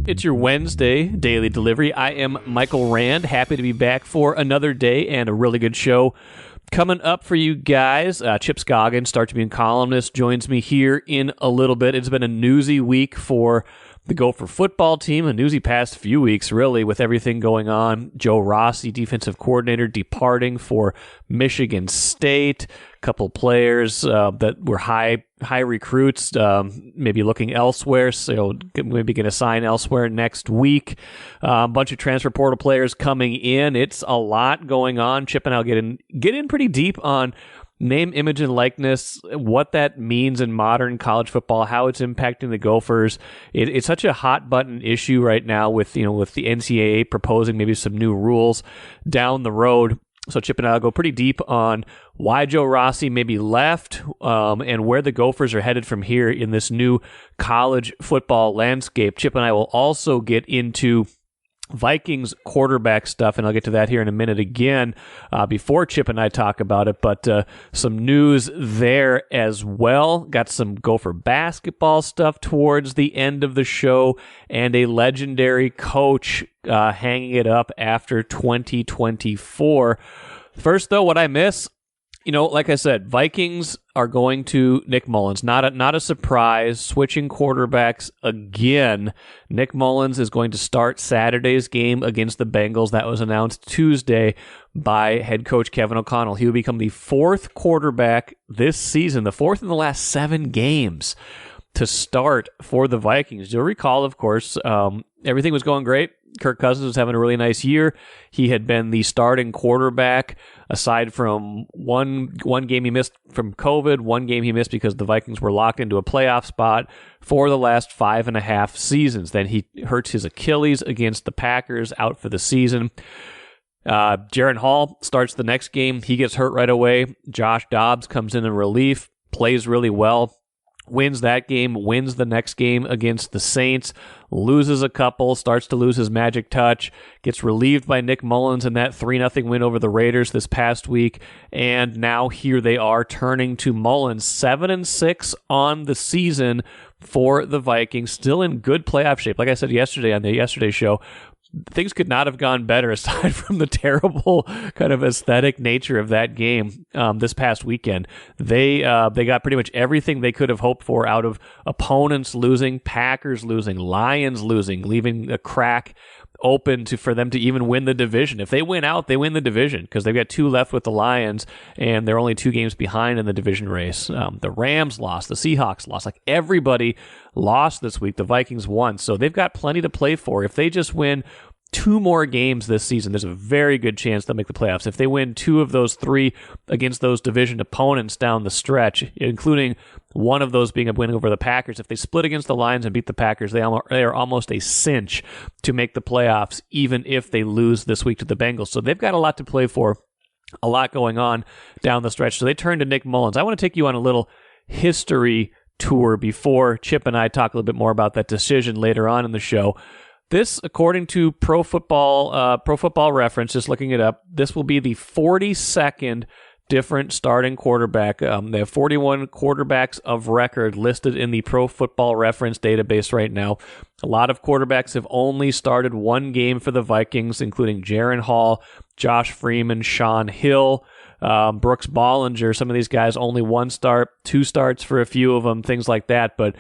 It's your Wednesday daily delivery. I am Michael Rand, happy to be back for another day and a really good show coming up for you guys. Chip Scoggins, Star Tribune columnist, joins me here in a little bit. It's been a newsy week for the Gopher football team, a newsy past few weeks, really, with everything going on. Joe Rossi, defensive coordinator, departing for Michigan State. A couple players that were high recruits, maybe looking elsewhere, so maybe going to sign elsewhere next week. A bunch of transfer portal players coming in. It's a lot going on. Chip and I'll get in pretty deep on name, image, and likeness, what that means in modern college football, how it's impacting the Gophers. It's such a hot button issue right now with the NCAA proposing maybe some new rules down the road. So Chip and I will go pretty deep on why Joe Rossi maybe left and where the Gophers are headed from here in this new college football landscape. Chip and I will also get into Vikings quarterback stuff, and I'll get to that here in a minute again before Chip and I talk about it, but some news there as well. Got some Gopher basketball stuff towards the end of the show, and a legendary coach hanging it up after 2024. First, though, what I miss, like I said, Vikings are going to Nick Mullens. Not a surprise. Switching quarterbacks again. Nick Mullens is going to start Saturday's game against the Bengals. That was announced Tuesday by head coach Kevin O'Connell. He will become the fourth quarterback this season, the fourth in the last 7 games to start for the Vikings. You'll recall, of course, everything was going great. Kirk Cousins was having a really nice year. He had been the starting quarterback, aside from one game he missed from COVID, one game he missed because the Vikings were locked into a playoff spot for the last 5.5 seasons. Then he hurts his Achilles against the Packers, out for the season. Jaron Hall starts the next game. He gets hurt right away. Josh Dobbs comes in relief, plays really well. Wins that game, wins the next game against the Saints, loses a couple, starts to lose his magic touch, gets relieved by Nick Mullens in that 3-0 win over the Raiders this past week, and now here they are turning to Mullens. 7-6 on the season for the Vikings, still in good playoff shape. Like I said yesterday on the Yesterday Show, things could not have gone better aside from the terrible kind of aesthetic nature of that game this past weekend. They got pretty much everything they could have hoped for out of opponents losing, Packers losing, Lions losing, leaving a crack open for them to even win the division. If they win out, they win the division because they've got 2 left with the Lions, and they're only 2 games behind in the division race. The Rams lost, the Seahawks lost. Like, everybody lost this week. The Vikings won, so they've got plenty to play for. If they just win 2 more games this season, there's a very good chance they'll make the playoffs. If they win 2 of those 3 against those division opponents down the stretch, including one of those being a win over the Packers, if they split against the Lions and beat the Packers, they are almost a cinch to make the playoffs, even if they lose this week to the Bengals. So they've got a lot to play for, a lot going on down the stretch. So they turn to Nick Mullens. I want to take you on a little history tour before Chip and I talk a little bit more about that decision later on in the show. This, according to Pro Football Reference, just looking it up, this will be the 42nd different starting quarterback. They have 41 quarterbacks of record listed in the Pro Football Reference database right now. A lot of quarterbacks have only started 1 game for the Vikings, including Jaron Hall, Josh Freeman, Sean Hill, Brooks Bollinger. Some of these guys only 1 start, 2 starts for a few of them, things like that. But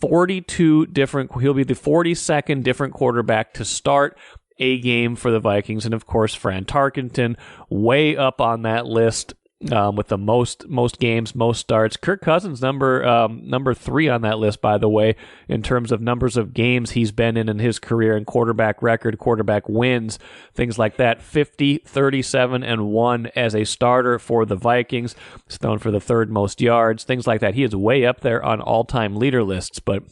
42 different, he'll be the 42nd different quarterback to start a game for the Vikings. And of course, Fran Tarkenton way up on that list with the most games, most starts. Kirk Cousins number 3 on that list, by the way, in terms of numbers of games he's been in his career, and quarterback record, quarterback wins, things like that. 50, 37, and 1 as a starter for the Vikings. He's thrown for the 3rd most yards, things like that. He is way up there on all-time leader lists, but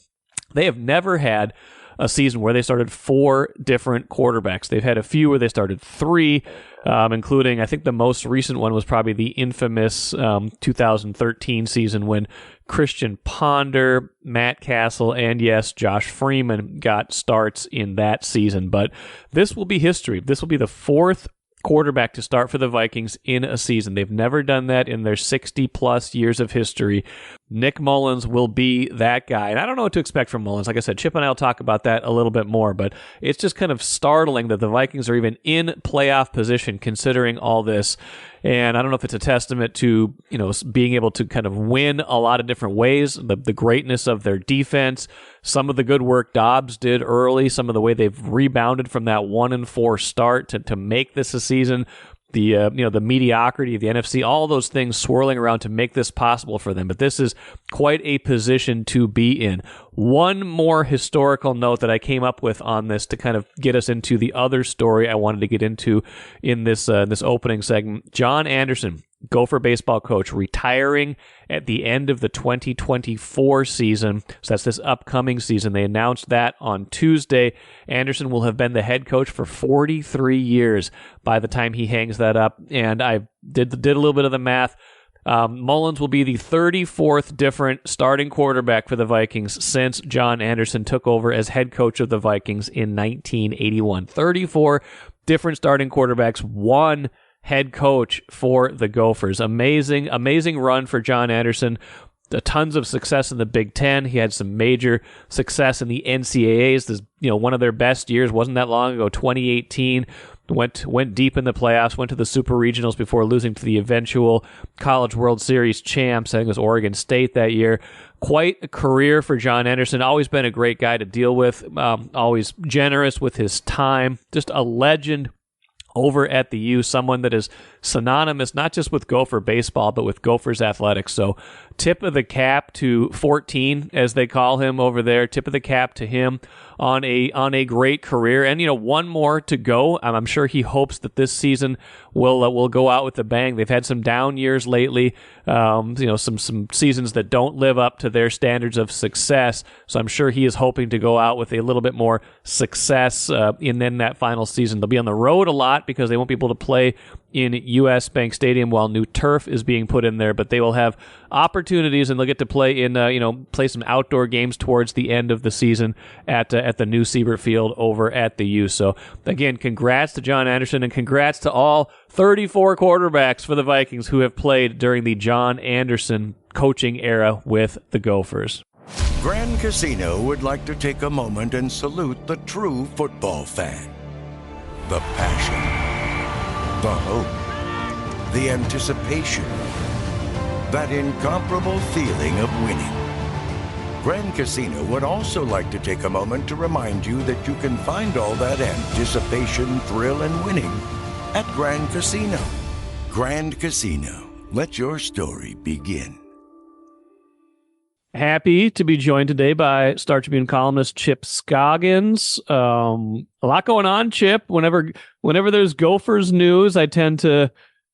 they have never had a season where they started 4 different quarterbacks. They've had a few where they started 3, including, I think the most recent one was probably the infamous 2013 season when Christian Ponder, Matt Castle, and yes, Josh Freeman got starts in that season. But this will be history. This will be the 4th quarterback to start for the Vikings in a season. They've never done that in their 60-plus years of history. Nick Mullens will be that guy. And I don't know what to expect from Mullens. Like I said, Chip and I will talk about that a little bit more, but it's just kind of startling that the Vikings are even in playoff position considering all this. And I don't know if it's a testament to, being able to kind of win a lot of different ways, the greatness of their defense, some of the good work Dobbs did early, some of the way they've rebounded from that 1-4 start to make this a season. The mediocrity of the NFC, all those things swirling around to make this possible for them. But this is quite a position to be in. One more historical note that I came up with on this to kind of get us into the other story I wanted to get into in this opening segment. John Anderson, Gopher baseball coach, retiring at the end of the 2024 season. So that's this upcoming season. They announced that on Tuesday. Anderson will have been the head coach for 43 years by the time he hangs that up. And I did a little bit of the math. Mullens will be the 34th different starting quarterback for the Vikings since John Anderson took over as head coach of the Vikings in 1981. 34 different starting quarterbacks, one head coach for the Gophers. Amazing run for John Anderson. Tons of success in the Big Ten. He had some major success in the NCAAs. This, one of their best years wasn't that long ago, 2018. Went deep in the playoffs, went to the Super Regionals before losing to the eventual College World Series champs. I think it was Oregon State that year. Quite a career for John Anderson. Always been a great guy to deal with. Always generous with his time. Just a legend over at the U, someone that is synonymous not just with Gopher baseball, but with Gophers athletics. So tip of the cap to 14, as they call him over there. Tip of the cap to him on a great career. And, one more to go. I'm sure he hopes that this season will go out with a bang. They've had some down years lately, some seasons that don't live up to their standards of success. So I'm sure he is hoping to go out with a little bit more success in that final season. They'll be on the road a lot because they won't be able to play in U.S. Bank Stadium while new turf is being put in there, but they will have opportunities and they'll get to play in play some outdoor games towards the end of the season at the new Siebert Field over at the U. So again, congrats to John Anderson and congrats to all 34 quarterbacks for the Vikings who have played during the John Anderson coaching era with the Gophers. Grand Casino would like to take a moment and salute the true football fan. The passion, the hope, the anticipation, that incomparable feeling of winning. Grand Casino would also like to take a moment to remind you that you can find all that anticipation, thrill, and winning at Grand Casino. Grand Casino, let your story begin. Happy to be joined today by Star Tribune columnist Chip Scoggins. A lot going on, Chip. Whenever there's Gophers news, I tend to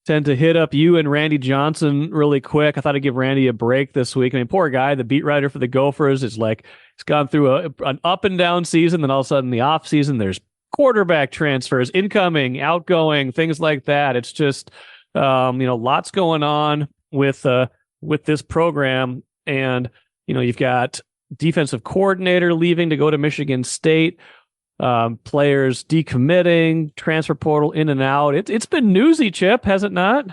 hit up you and Randy Johnson really quick. I thought I'd give Randy a break this week. I mean, poor guy, the beat writer for the Gophers, is like he's gone through an up and down season, then all of a sudden the off season there's quarterback transfers, incoming, outgoing, things like that. It's just lots going on with this program. And you've got defensive coordinator leaving to go to Michigan State, players decommitting, transfer portal in and out. It's been newsy, Chip, has it not?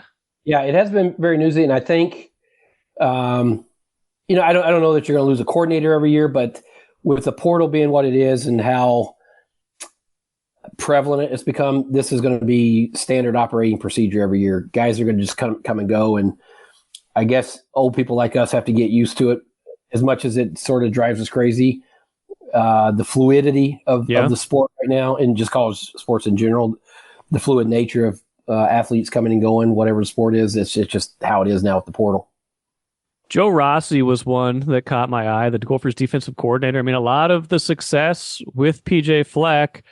Yeah, it has been very newsy, and I think, I don't know that you're going to lose a coordinator every year, but with the portal being what it is and how prevalent it's become, this is going to be standard operating procedure every year. Guys are going to just come and go, and I guess old people like us have to get used to it. As much as it sort of drives us crazy, the fluidity of the sport right now, and just college sports in general, the fluid nature of athletes coming and going, whatever the sport is, it's just how it is now with the portal. Joe Rossi was one that caught my eye, the Gophers defensive coordinator. I mean, a lot of the success with PJ Fleck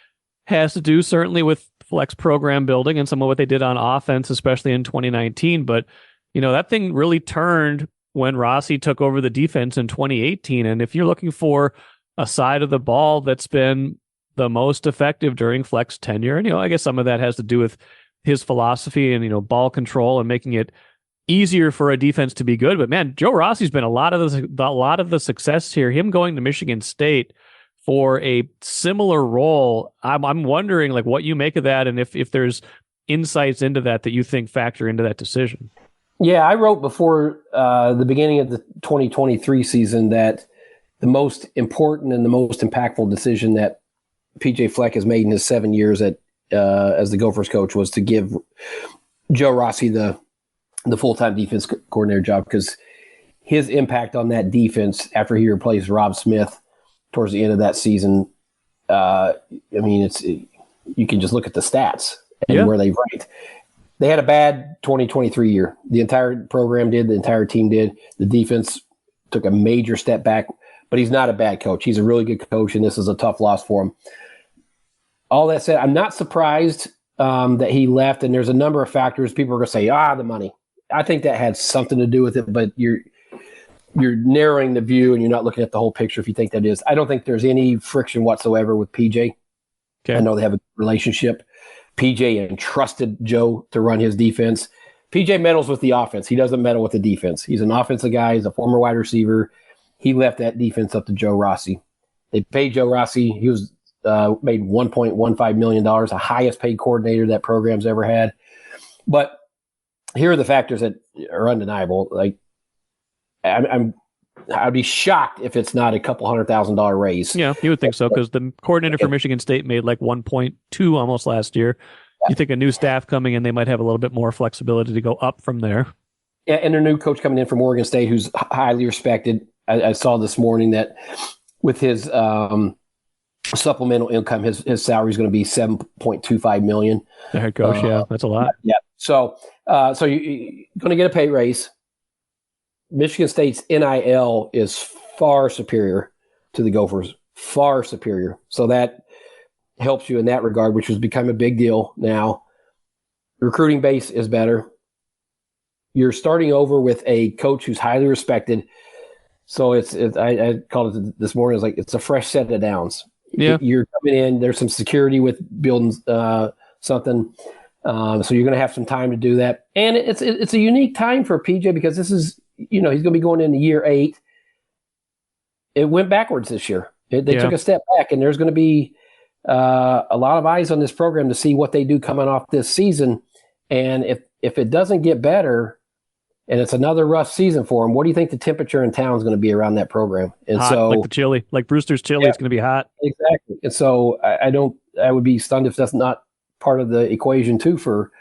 has to do certainly with Fleck's program building and some of what they did on offense, especially in 2019. But, that thing really turned when Rossi took over the defense in 2018. And if you're looking for a side of the ball that's been the most effective during Fleck's tenure, and, I guess some of that has to do with his philosophy and, ball control and making it easier for a defense to be good. But man, Joe Rossi's been a lot of the success here. Him going to Michigan State for a similar role. I'm wondering what you make of that, and if there's insights into that you think factor into that decision. Yeah, I wrote before the beginning of the 2023 season that the most important and the most impactful decision that PJ Fleck has made in his 7 years as the Gophers coach was to give Joe Rossi the full-time defense coordinator job, because his impact on that defense after he replaced Rob Smith towards the end of that season, you can just look at the stats and where they ranked. They had a bad 2023 year. The entire program did. The entire team did. The defense took a major step back, but he's not a bad coach. He's a really good coach, and this is a tough loss for him. All that said, I'm not surprised that he left, and there's a number of factors. People are going to say, the money. I think that had something to do with it, but you're narrowing the view and you're not looking at the whole picture if you think that is. I don't think there's any friction whatsoever with PJ. Okay. I know they have a relationship. PJ entrusted Joe to run his defense. PJ meddles with the offense. He doesn't meddle with the defense. He's an offensive guy. He's a former wide receiver. He left that defense up to Joe Rossi. They paid Joe Rossi. He was made $1.15 million, the highest paid coordinator that program's ever had. But here are the factors that are undeniable. Like, I'd be shocked if it's not a couple $100,000 raise. Yeah, you would think so, because the coordinator for Michigan State made like 1.2 almost last year. You think a new staff coming in, they might have a little bit more flexibility to go up from there. Yeah, and a new coach coming in from Oregon State who's highly respected. I saw this morning that with his supplemental income, his salary is going to be $7.25 million. The head coach, that's a lot. Yeah, so you're going to get a pay raise. Michigan State's NIL is far superior to the Gophers, far superior. So that helps you in that regard, which has become a big deal now. Recruiting base is better. You're starting over with a coach who's highly respected. So I called it this morning, it's a fresh set of downs. Yeah. You're coming in, there's some security with building something. So you're going to have some time to do that. And it's a unique time for PJ because this is, he's going to be going into year 8. It went backwards this year. They took a step back, and there's going to be a lot of eyes on this program to see what they do coming off this season. And if it doesn't get better and it's another rough season for them, what do you think the temperature in town is going to be around that program? And hot, so, like the chili, like Brewster's chili, it's going to be hot. Exactly. And so I would be stunned if that's not part of the equation too for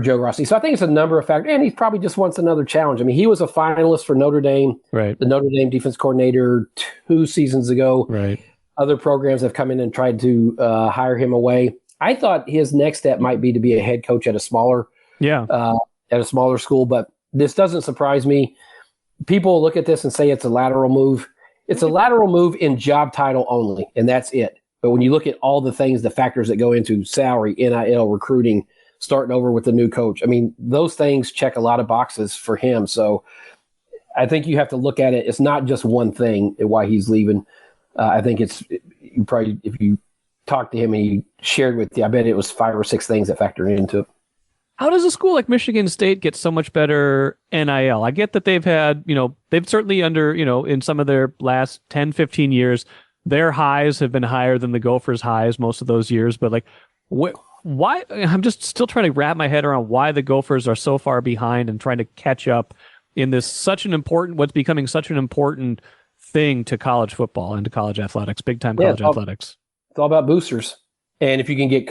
Joe Rossi. So I think it's a number of factors, and he probably just wants another challenge. I mean, he was a finalist for Notre Dame, right? The Notre Dame defense coordinator 2 seasons ago. Right. Other programs have come in and tried to hire him away. I thought his next step might be to be a head coach at a smaller school, but this doesn't surprise me. People look at this and say it's a lateral move. It's a lateral move in job title only, and that's it. But when you look at all the things, the factors that go into salary, NIL, recruiting, starting over with the new coach, I mean, those things check a lot of boxes for him. So I think you have to look at it. It's not just one thing why he's leaving. I think you probably, if you talked to him and he shared with you, I bet it was 5 or 6 things that factor into it. How does a school like Michigan State get so much better NIL? I get that they've had, they've certainly in some of their last 10, 15 years, their highs have been higher than the Gophers' highs most of those years. But why? I'm just still trying to wrap my head around why the Gophers are so far behind and trying to catch up in this what's becoming such an important thing to college football and to college athletics, big time college athletics. It's all about boosters. And if you can get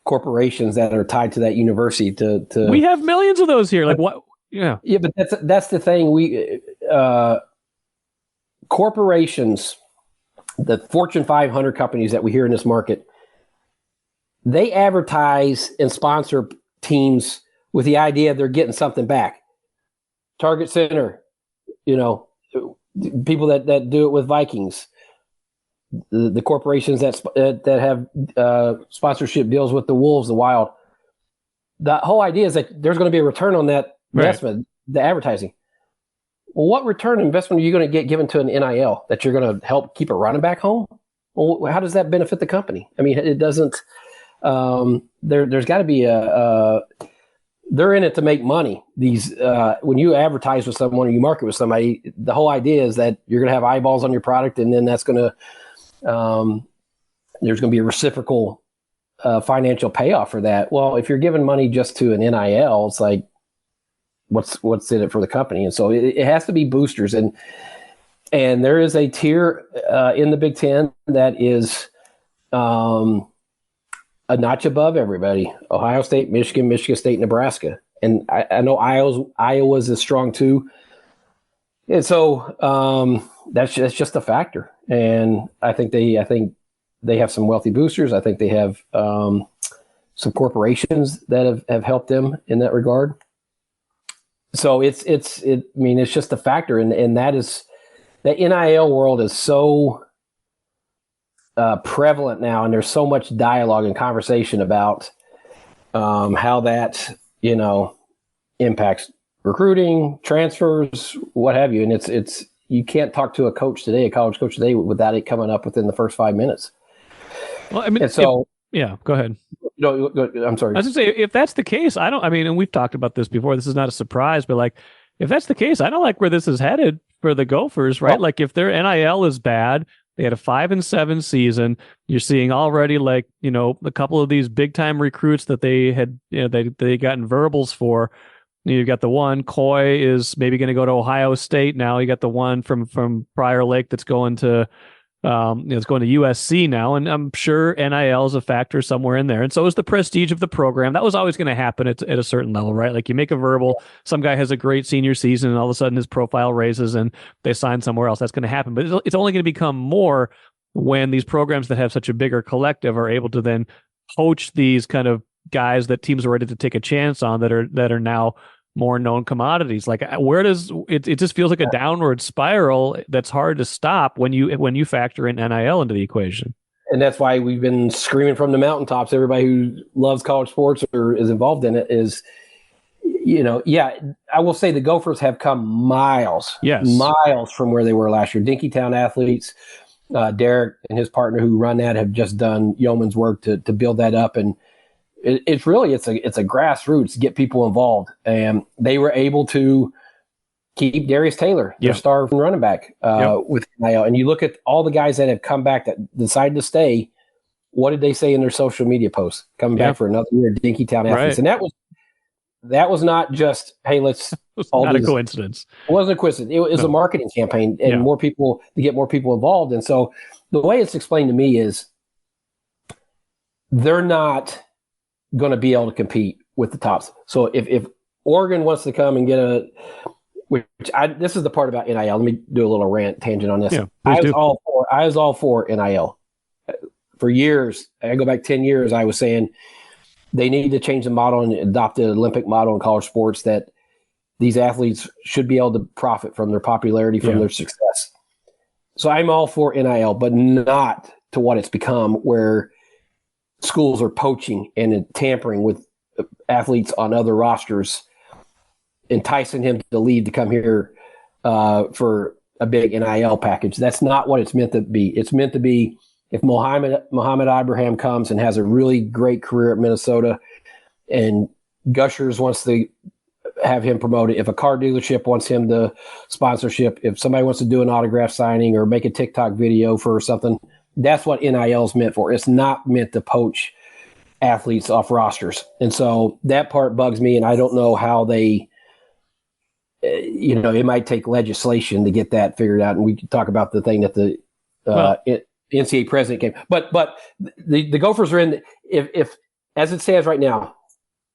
corporations that are tied to that university to we have millions of those here. Like what? Yeah. Yeah, but that's the thing. Corporations, the Fortune 500 companies that we hear in this market, they advertise and sponsor teams with the idea they're getting something back. Target Center, people that do it with Vikings, the corporations that have sponsorship deals with the Wolves, the Wild. The whole idea is that there's going to be a return on that investment, the advertising. Well, what return investment are you going to get given to an NIL that you're going to help keep a running back home? Well, how does that benefit the company? I mean, it doesn't. There's got to be they're in it to make money. These when you advertise with someone or you market with somebody, the whole idea is that you're going to have eyeballs on your product, and then that's going to there's going to be a reciprocal financial payoff for that. Well, if you're giving money just to an NIL, it's like what's in it for the company. And so it has to be boosters. And there is a tier in the Big Ten that is a notch above everybody: Ohio State, Michigan, Michigan State, Nebraska. And I know Iowa's is strong too. And so that's just a factor. And I think they have some wealthy boosters. I think they have some corporations that have helped them in that regard. So it's just a factor. And that is, the NIL world is so prevalent now, and there's so much dialogue and conversation about how that, impacts recruiting, transfers, what have you. And it's you can't talk to a college coach today, without it coming up within the first 5 minutes. Well, I mean, and so go ahead. No, I'm sorry. I was going to say, if that's the case, and we've talked about this before, this is not a surprise, but like, if that's the case, I don't like where this is headed for the Gophers, right? Like, if their NIL is bad, they had a 5-7 season. You're seeing already, a couple of these big time recruits that they had, they gotten verbals for. You got the one, Coy is maybe going to go to Ohio State now. You got the one from Prior Lake that's going to, it's going to USC now, and I'm sure NIL is a factor somewhere in there. And so is the prestige of the program. That was always going to happen at a certain level, right? Like, you make a verbal, some guy has a great senior season, and all of a sudden his profile raises and they sign somewhere else. That's going to happen. But it's only going to become more when these programs that have such a bigger collective are able to then poach these kind of guys that teams are ready to take a chance on that are now more known commodities. Like, where does it just feels like a downward spiral that's hard to stop when you factor in NIL into the equation. And that's why we've been screaming from the mountaintops. Everybody who loves college sports or is involved in it is, I will say the Gophers have come miles from where they were last year. Dinkytown athletes, Derek and his partner who run that have just done yeoman's work to build that up. And it's a grassroots, get people involved. And they were able to keep Darius Taylor, their star running back, with NIL. And you look at all the guys that have come back that decided to stay. What did they say in their social media posts? Coming back for another year, Dinkytown athletes. And that was not just, hey, let's. It's not a coincidence. It wasn't a coincidence. It was a marketing campaign and more people to get more people involved. And so the way it's explained to me is they're not going to be able to compete with the tops. So if Oregon wants to come and get this is the part about NIL. Let me do a little rant tangent on this. Yeah, I was all for NIL for years. I go back 10 years. I was saying they need to change the model and adopt the Olympic model in college sports, that these athletes should be able to profit from their popularity, from their success. So I'm all for NIL, but not to what it's become, where schools are poaching and tampering with athletes on other rosters, enticing him to leave to come here for a big NIL package. That's not what it's meant to be. It's meant to be, if Mohammed Ibrahim comes and has a really great career at Minnesota, and Gushers wants to have him promoted, if a car dealership wants him to sponsorship, if somebody wants to do an autograph signing or make a TikTok video for something, that's what NIL is meant for. It's not meant to poach athletes off rosters. And so that part bugs me, and I don't know how they, it might take legislation to get that figured out. And we can talk about the thing that the NCAA president came. But the Gophers are in, if as it stands right now,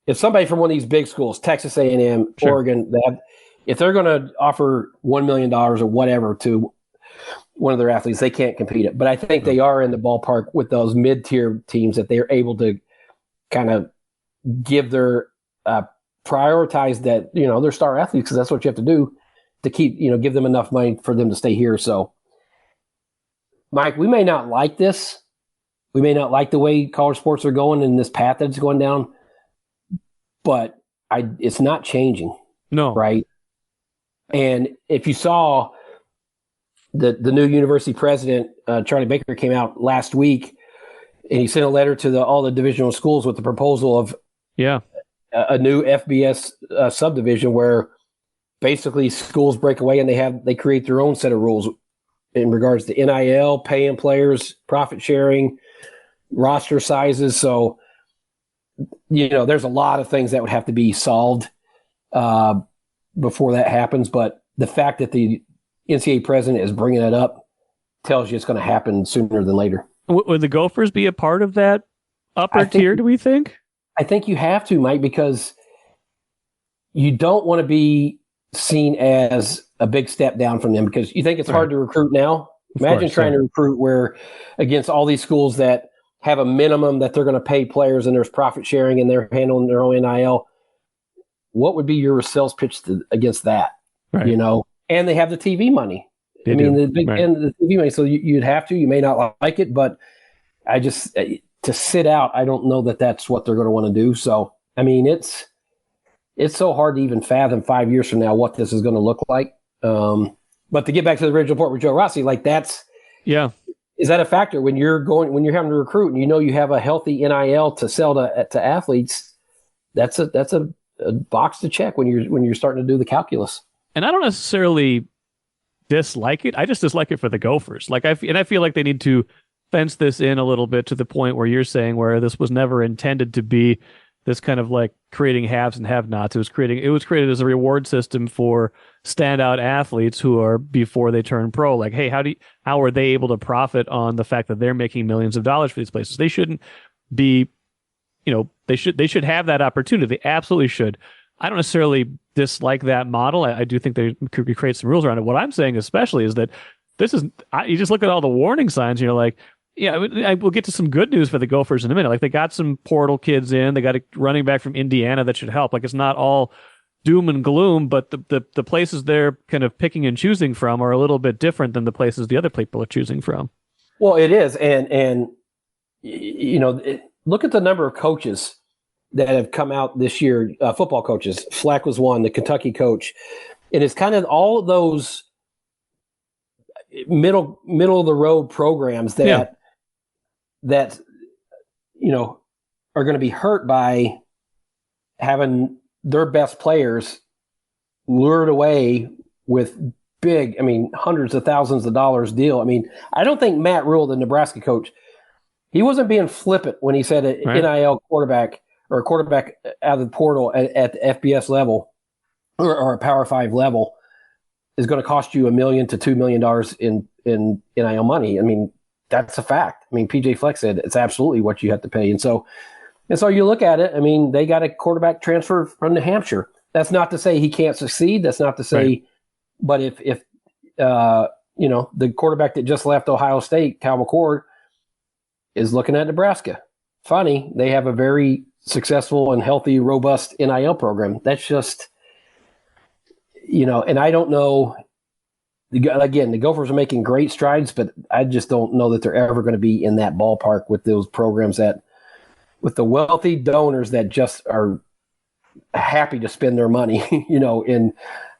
if somebody from one of these big schools, Texas A&M, Oregon, if they're going to offer $1 million or whatever to one of their athletes, they can't compete it. But I think they are in the ballpark with those mid-tier teams, that they're able to kind of give their prioritize that, their star athletes, because that's what you have to do to keep, give them enough money for them to stay here. So, Mike, we may not like this. We may not like the way college sports are going and this path that it's going down, but it's not changing. No. Right? And if you saw the new university president, Charlie Baker, came out last week, and he sent a letter to all the divisional schools with the proposal of a new FBS subdivision, where basically schools break away and they create their own set of rules in regards to NIL, paying players, profit sharing, roster sizes. So, there's a lot of things that would have to be solved. before that happens. But the fact that the NCAA president is bringing it up tells you it's going to happen sooner than later. Would the Gophers be a part of that upper tier, do we think? I think you have to, Mike, because you don't want to be seen as a big step down from them, because you think it's hard to recruit now. Imagine trying to recruit where against all these schools that have a minimum that they're going to pay players and there's profit sharing and they're handling their own NIL. What would be your sales pitch against that? Right. You know, and they have the TV money. The big end of the TV money. So you'd have to. You may not like it, but I just to sit out. I don't know that that's what they're going to want to do. So I mean, it's so hard to even fathom 5 years from now what this is going to look like. But to get back to the original report with Joe Rossi, like is that a factor when you're having to recruit and you know you have a healthy NIL to sell to athletes? That's a box to check when you're starting to do the calculus. And I don't necessarily dislike it. I just dislike it for the Gophers. Like I feel like they need to fence this in a little bit to the point where you're saying where this was never intended to be this kind of like creating haves and have-nots. It was created as a reward system for standout athletes who are before they turn pro. Like, hey, how are they able to profit on the fact that they're making millions of dollars for these places? They shouldn't be, they should have that opportunity. They absolutely should. I don't necessarily dislike that model. I do think they could create some rules around it. What I'm saying especially is that you just look at all the warning signs and you're like, yeah, we'll get to some good news for the Gophers in a minute. Like they got some portal kids in. They got a running back from Indiana that should help. Like it's not all doom and gloom, but the places they're kind of picking and choosing from are a little bit different than the places the other people are choosing from. Well, it is, and look at the number of coaches that have come out this year. Football coaches. Fleck was one, the Kentucky coach, and it's kind of all of those middle of the road programs that are going to be hurt by having their best players lured away with big, hundreds of thousands of dollars deal. I don't think Matt Rule, the Nebraska coach, he wasn't being flippant when he said an NIL quarterback or a quarterback out of the portal at the FBS level or a Power 5 level is going to cost you $1 million to $2 million in NIL money. That's a fact. PJ Fleck said it's absolutely what you have to pay. And so you look at it, they got a quarterback transfer from New Hampshire. That's not to say he can't succeed. That's not to say, but if the quarterback that just left Ohio State, Cal McCord, is looking at Nebraska. Funny, they have a very successful and healthy, robust NIL program. That's just, and I don't know. Again, the Gophers are making great strides, but I just don't know that they're ever going to be in that ballpark with those programs with the wealthy donors that just are happy to spend their money,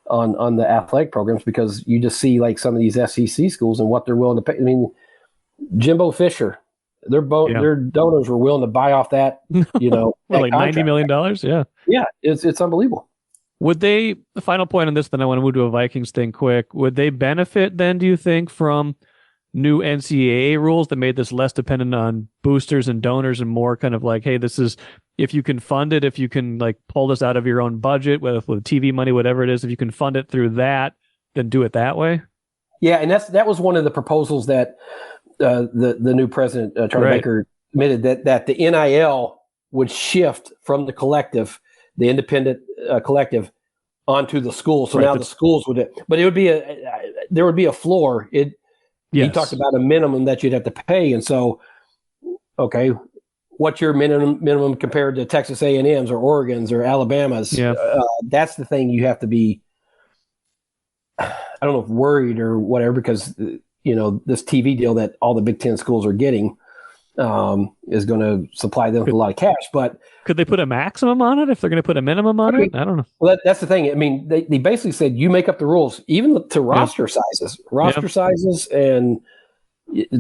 on the athletic programs, because you just see like some of these SEC schools and what they're willing to pay. Jimbo Fisher, their donors were willing to buy off that, like $90 million. Yeah. Yeah. It's unbelievable. Would they, the final point on this, then I want to move to a Vikings thing quick. Would they benefit then, do you think, from new NCAA rules that made this less dependent on boosters and donors and more kind of like, hey, this is, if you can fund it, if you can like pull this out of your own budget with TV money, whatever it is, if you can fund it through that, then do it that way? Yeah, and that was one of the proposals that the new president, Charlie Baker, admitted that the NIL would shift from the collective, the independent collective, onto the school. So now the schools would, but it would be there would be a floor. He talked about a minimum that you'd have to pay, and so, okay, what's your minimum compared to Texas A&M's or Oregon's or Alabama's? Yeah. That's the thing you have to be, I don't know if worried or whatever, because this TV deal that all the Big Ten schools are getting is going to supply them with a lot of cash. But could they put a maximum on it if they're going to put a minimum on it? I don't know. Well, that's the thing. They basically said you make up the rules, even to roster sizes, and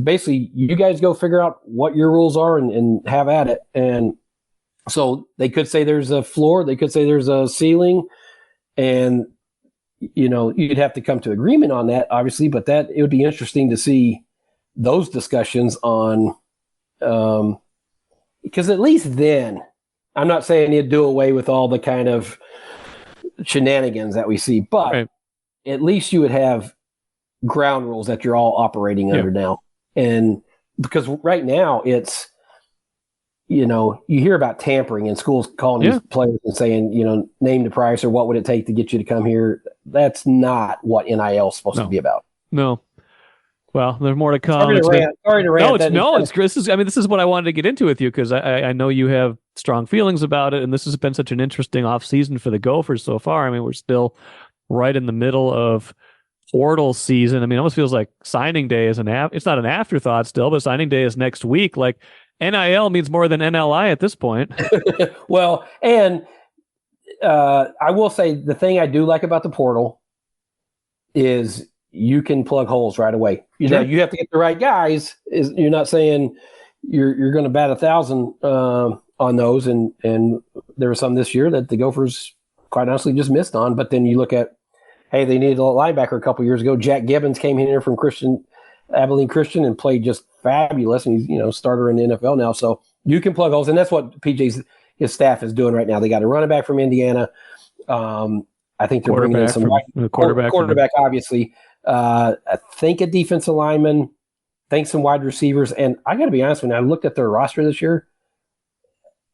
basically you guys go figure out what your rules are and have at it. And so they could say there's a floor, they could say there's a ceiling, and you'd have to come to agreement on that, obviously. But it would be interesting to see those discussions on, because at least then, I'm not saying you'd do away with all the kind of shenanigans that we see. But at least you would have ground rules that you're all operating under now. And because right now it's, you hear about tampering and schools calling these players and saying, name the price or what would it take to get you to come here. That's not what NIL is supposed to be about. No. Well, there's more to come. Sorry to rant. This is what I wanted to get into with you because I know you have strong feelings about it, and this has been such an interesting offseason for the Gophers so far. I mean, we're still right in the middle of portal season. I mean, it almost feels like signing day is it's not an afterthought still, but signing day is next week. Like, NIL means more than NLI at this point. Well, and I will say the thing I do like about the portal is you can plug holes right away. You have to get the right guys. You're not saying you're going to bat 1,000 on those, and there were some this year that the Gophers quite honestly just missed on. But then you look at, hey, they needed a linebacker a couple years ago. Jack Gibbons came in here from Abilene Christian and played just fabulous, and he's starter in the NFL now. So you can plug holes, and that's what his staff is doing right now. They got a running back from Indiana. I think they're bringing in some quarterback, obviously. I think a defensive lineman. I think some wide receivers. And I got to be honest, when I looked at their roster this year,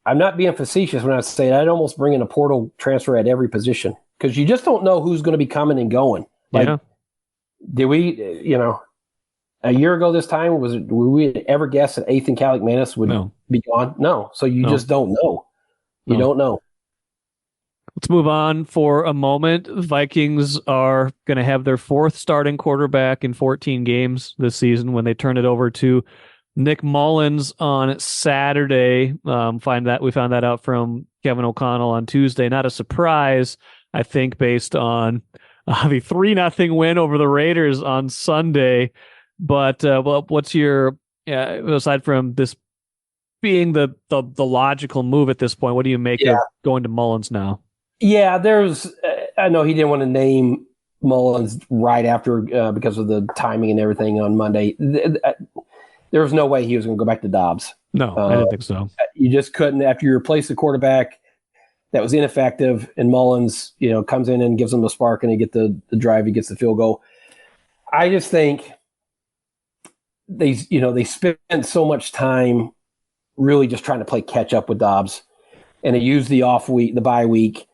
I'm not being facetious when I say I'd almost bring in a portal transfer at every position because you just don't know who's going to be coming and going. Did we, a year ago this time, would we ever guess that Ethan Kaliakmanis would be gone? No. So you just don't know. You don't know. Let's move on for a moment. Vikings are going to have their fourth starting quarterback in 14 games this season when they turn it over to Nick Mullens on Saturday. We found that out from Kevin O'Connell on Tuesday. Not a surprise, I think, based on the 3-0 win over the Raiders on Sunday. But what's your aside from this being the logical move at this point? What do you make of going to Mullens now? Yeah, I know he didn't want to name Mullens right after because of the timing and everything on Monday. There was no way he was going to go back to Dobbs. No, I didn't think so. You just couldn't after you replace the quarterback that was ineffective, and Mullens, comes in and gives them a spark, and he gets the drive, he gets the field goal. I just think they spent so much time really just trying to play catch up with Dobbs, and they used the bye week,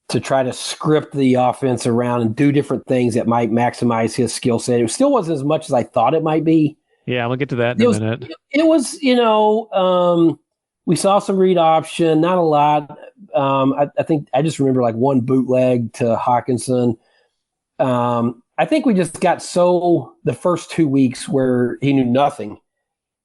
to try to script the offense around and do different things that might maximize his skill set. It still wasn't as much as I thought it might be. Yeah, we'll get to that in a minute. It was, we saw some read option, not a lot. I think I just remember like one bootleg to Hawkinson. I think we just got the first 2 weeks where he knew nothing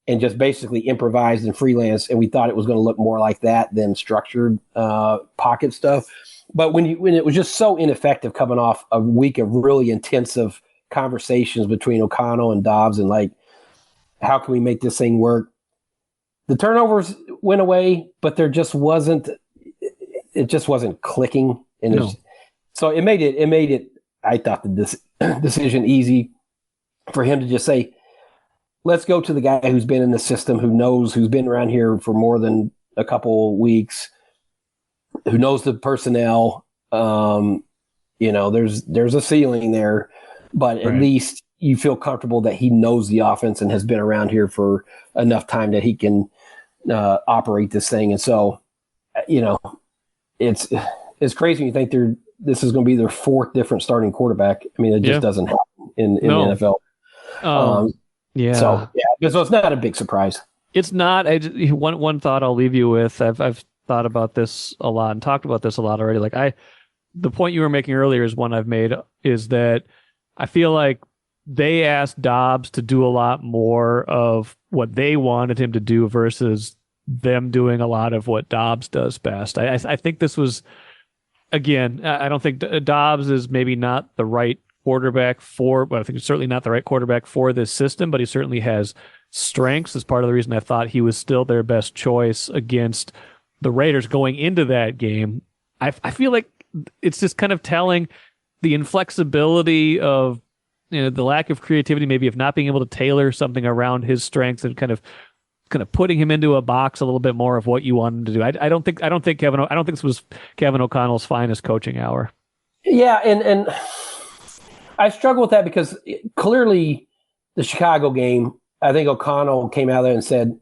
and just basically improvised and freelance, and we thought it was going to look more like that than structured pocket stuff. But when it was just so ineffective coming off a week of really intensive conversations between O'Connell and Dobbs and like, how can we make this thing work? The turnovers went away, but it just wasn't clicking. And so it made it, I thought, the decision easy for him to just say, let's go to the guy who's been in the system, who's been around here for more than a couple weeks, who knows the personnel. There's a ceiling there, but at least you feel comfortable that he knows the offense and has been around here for enough time that he can operate this thing. And so, it's crazy when you think this is going to be their fourth different starting quarterback. I mean, it just doesn't happen in the NFL. So it's not a big surprise. It's not. One thought I'll leave you with. I've thought about this a lot and talked about this a lot already. The point you were making earlier is one I've made, is that I feel like they asked Dobbs to do a lot more of what they wanted him to do versus them doing a lot of what Dobbs does best. I think this was, again, I don't think Dobbs is maybe not the right quarterback I think he's certainly not the right quarterback for this system, but he certainly has strengths. As part of the reason I thought he was still their best choice against the Raiders going into that game. I feel like it's just kind of telling the inflexibility of the lack of creativity, maybe of not being able to tailor something around his strengths and kind of kind of putting him into a box a little bit more of what you want him to do. I don't think this was Kevin O'Connell's finest coaching hour. Yeah, and I struggle with that because clearly the Chicago game, I think O'Connell came out there and said,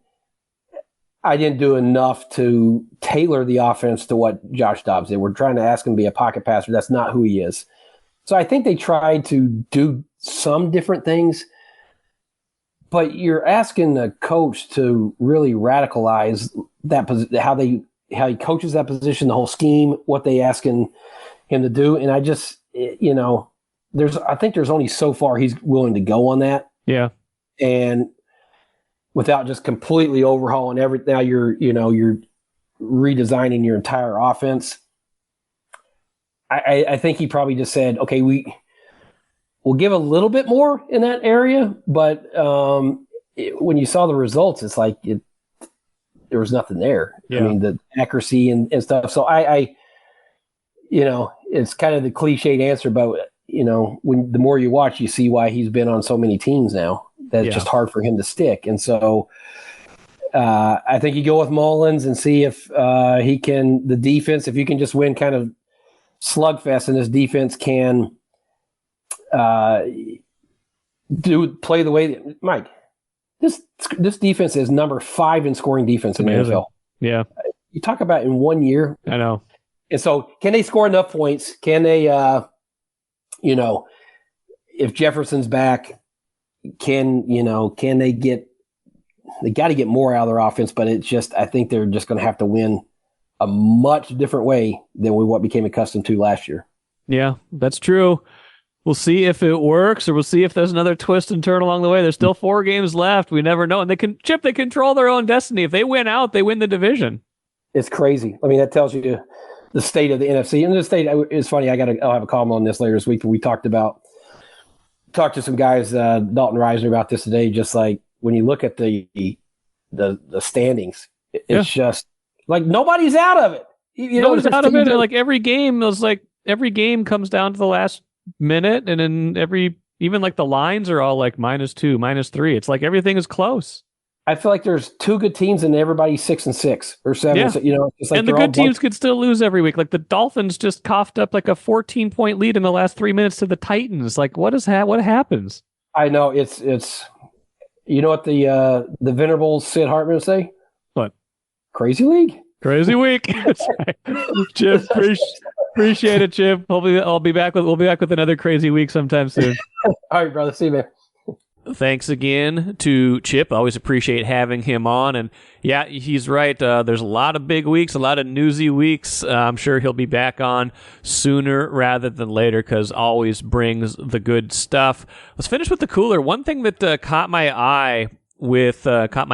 I didn't do enough to tailor the offense to what Josh Dobbs did. We're trying to ask him to be a pocket passer. That's not who he is. So I think they tried to do some different things, but you're asking the coach to really radicalize that how he coaches that position, the whole scheme, what they asking him to do. And I just, I think there's only so far he's willing to go on that. Yeah. And without just completely overhauling everything, now you're redesigning your entire offense. I think he probably just said, okay, we'll give a little bit more in that area, but when you saw the results, it's like there was nothing there. Yeah. I mean, the accuracy and stuff. So I it's kind of the cliched answer, but when the more you watch, you see why he's been on so many teams now. That's just hard for him to stick. And so I think you go with Mullens and see if he can, the defense, if you can just win kind of slugfest and this defense can play the way that, Mike, this defense is number 5 in scoring defense in the NFL. Yeah. You talk about in 1 year. I know. And so can they score enough points? Can they, if Jefferson's back, can they got to get more out of their offense, but it's just, I think they're just going to have to win a much different way than what became accustomed to last year. Yeah, that's true. We'll see if it works, or we'll see if there's another twist and turn along the way. There's still 4 games left. We never know. And they control their own destiny. If they win out, they win the division. It's crazy. I mean, that tells you the state of the NFC. And the state, it's funny, I'll have a column on this later this week, but we talked to some guys, Dalton Reisner, about this today, just like when you look at the standings, it's just like nobody's out of it. Nobody's out of it. And like every game comes down to the last minute, and then even like the lines are all like -2, -3. It's like everything is close. I feel like there's 2 good teams and everybody's 6-6 or 7. Yeah. So, it's like, and the good teams could still lose every week. Like the Dolphins just coughed up like a 14-point lead in the last 3 minutes to the Titans. Like what happens? I know it's what the venerable Sid Hartman would say? What? Crazy league? Crazy week. That's right. Chip, appreciate it, Chip. Hopefully we'll be back with another crazy week sometime soon. All right, brother. See you, man. Thanks again to Chip. I always appreciate having him on. And yeah, he's right. There's a lot of big weeks, a lot of newsy weeks. I'm sure he'll be back on sooner rather than later because always brings the good stuff. Let's finish with the cooler. One thing that caught my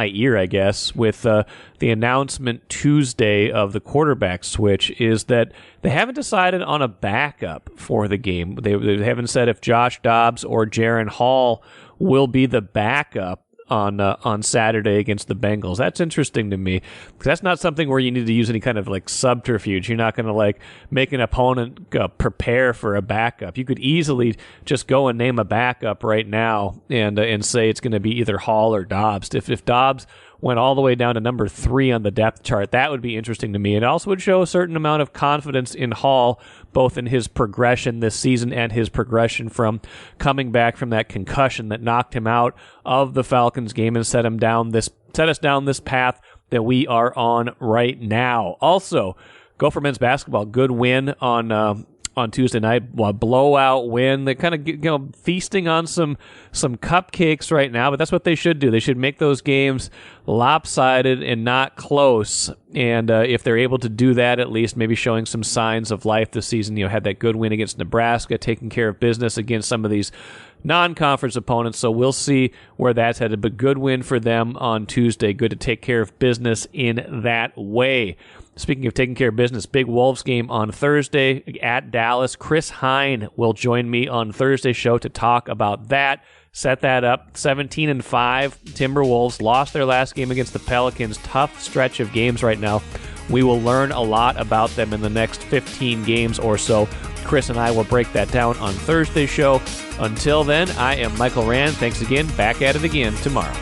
ear, I guess, with the announcement Tuesday of the quarterback switch is that they haven't decided on a backup for the game. They haven't said if Josh Dobbs or Jaren Hall will be the backup on Saturday against the Bengals. That's interesting to me because that's not something where you need to use any kind of like subterfuge. You're not going to like make an opponent prepare for a backup. You could easily just go and name a backup right now and say it's going to be either Hall or Dobbs. If Dobbs went all the way down to number 3 on the depth chart, that would be interesting to me. It also would show a certain amount of confidence in Hall, both in his progression this season and his progression from coming back from that concussion that knocked him out of the Falcons game and set us down this path that we are on right now. Also, Gopher men's basketball, good win on Tuesday night, a blowout win. They're kind of feasting on some cupcakes right now, but that's what they should do. They should make those games lopsided and not close. And if they're able to do that, at least maybe showing some signs of life this season, had that good win against Nebraska, taking care of business against some of these non-conference opponents. So we'll see where that's headed. But good win for them on Tuesday. Good to take care of business in that way. Speaking of taking care of business, big Wolves game on Thursday at Dallas. Chris Hine will join me on Thursday's show to talk about that. Set that up. 17-5. Timberwolves lost their last game against the Pelicans. Tough stretch of games right now. We will learn a lot about them in the next 15 games or so. Chris and I will break that down on Thursday's show. Until then, I am Michael Rand. Thanks again. Back at it again tomorrow.